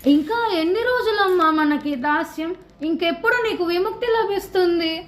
ఇంకా ఎన్ని రోజులమ్మా మనకి దాస్యం? ఇంకెప్పుడు నీకు విముక్తి లభిస్తుంది?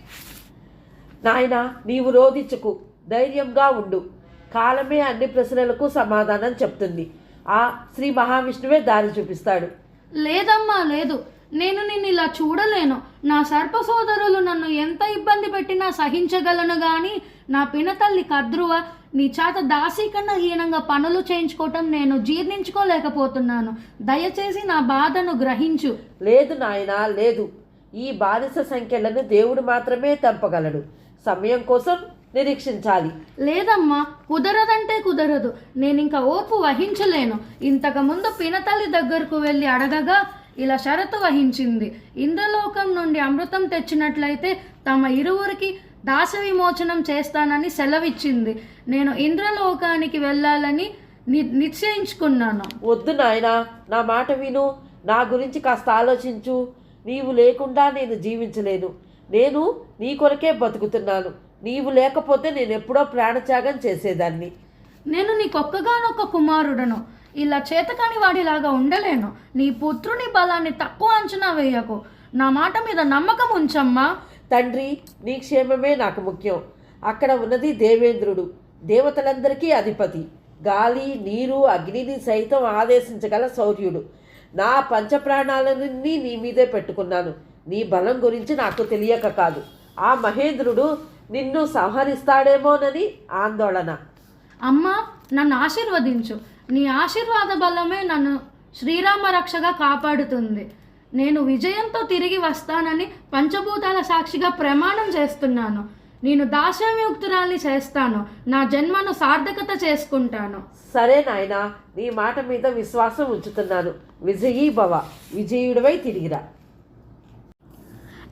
నాయనా, నీవు రోధించుకు, ధైర్యంగా ఉండు. కాలమే అన్ని ప్రశ్నలకు సమాధానం చెప్తుంది. ఆ శ్రీ మహావిష్ణువే దారి చూపిస్తాడు. లేదమ్మా లేదు, నేను నిన్ను ఇలా చూడలేను. నా సర్ప సోదరులు నన్ను ఎంత ఇబ్బంది పెట్టినా సహించగలను కానీ నా పినతల్లి కద్రువ నీ చేత దాసి కన్నా హీనంగా పనులు చేయించుకోవటం నేను జీర్ణించుకోలేకపోతున్నాను. దయచేసి నా బాధను గ్రహించు. లేదు నాయనా, లేదు. ఈ బానిస సంఖ్యలను దేవుడు మాత్రమే తెంపగలడు. సమయం కోసం నిరీక్షించాలి. లేదమ్మా, కుదరదంటే కుదరదు. నేను ఇంకా ఓర్పు వహించలేను. ఇంతకుముందు పినతల్లి దగ్గరకు వెళ్ళి అడగగా ఇలా షరతు వహించింది. ఇంద్రలోకం నుండి అమృతం తెచ్చినట్లయితే తమ ఇరువురికి దాస విమోచనం చేస్తానని సెలవిచ్చింది. నేను ఇంద్రలోకానికి వెళ్ళాలని నిశ్చయించుకున్నాను. వద్దు నాయనా, నా మాట విను. నా గురించి కాస్త ఆలోచించు. నీవు లేకుండా నేను జీవించలేను. నేను నీ కొరకే బతుకుతున్నాను. నీవు లేకపోతే నేను ఎప్పుడో ప్రాణత్యాగం చేసేదాన్ని. నేను నీకొక్కగానొక్క కుమారుడను. ఇలా చేతకాని వాడిలాగా ఉండలేను. నీ పుత్రుని బలాన్ని తక్కువ అంచనా వేయకు. నా మాట మీద నమ్మకం ఉంచమ్మా. తండ్రి, నీ క్షేమమే నాకు ముఖ్యం. అక్కడ ఉన్నది దేవేంద్రుడు, దేవతలందరికీ అధిపతి. గాలి, నీరు, అగ్నిని సైతం ఆదేశించగల శౌర్యుడు. నా పంచప్రాణాలన్నీ నీ మీదే పెట్టుకున్నాను. నీ బలం గురించి నాకు తెలియక కాదు. ఆ మహేంద్రుడు నిన్ను సంహరిస్తాడేమోనని ఆందోళన. అమ్మా, నన్ను ఆశీర్వదించు. నీ ఆశీర్వాద బలమే నన్ను శ్రీరామ రక్షగా కాపాడుతుంది. నేను విజయంతో తిరిగి వస్తానని పంచభూతాల సాక్షిగా ప్రమాణం చేస్తున్నాను. నేను దాస్యముక్తురాల్ని చేస్తాను. నా జన్మను సార్థకత చేసుకుంటాను. సరే నాయనా, నీ మాట మీద విశ్వాసం ఉంచుతున్నాను. విజయీ భవ, విజయుడివై తిరిగిరా.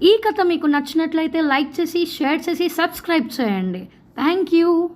ఈ కథ మీకు నచ్చినట్లయితే లైక్ చేసి, షేర్ చేసి, సబ్స్క్రైబ్ చేయండి. Thank you.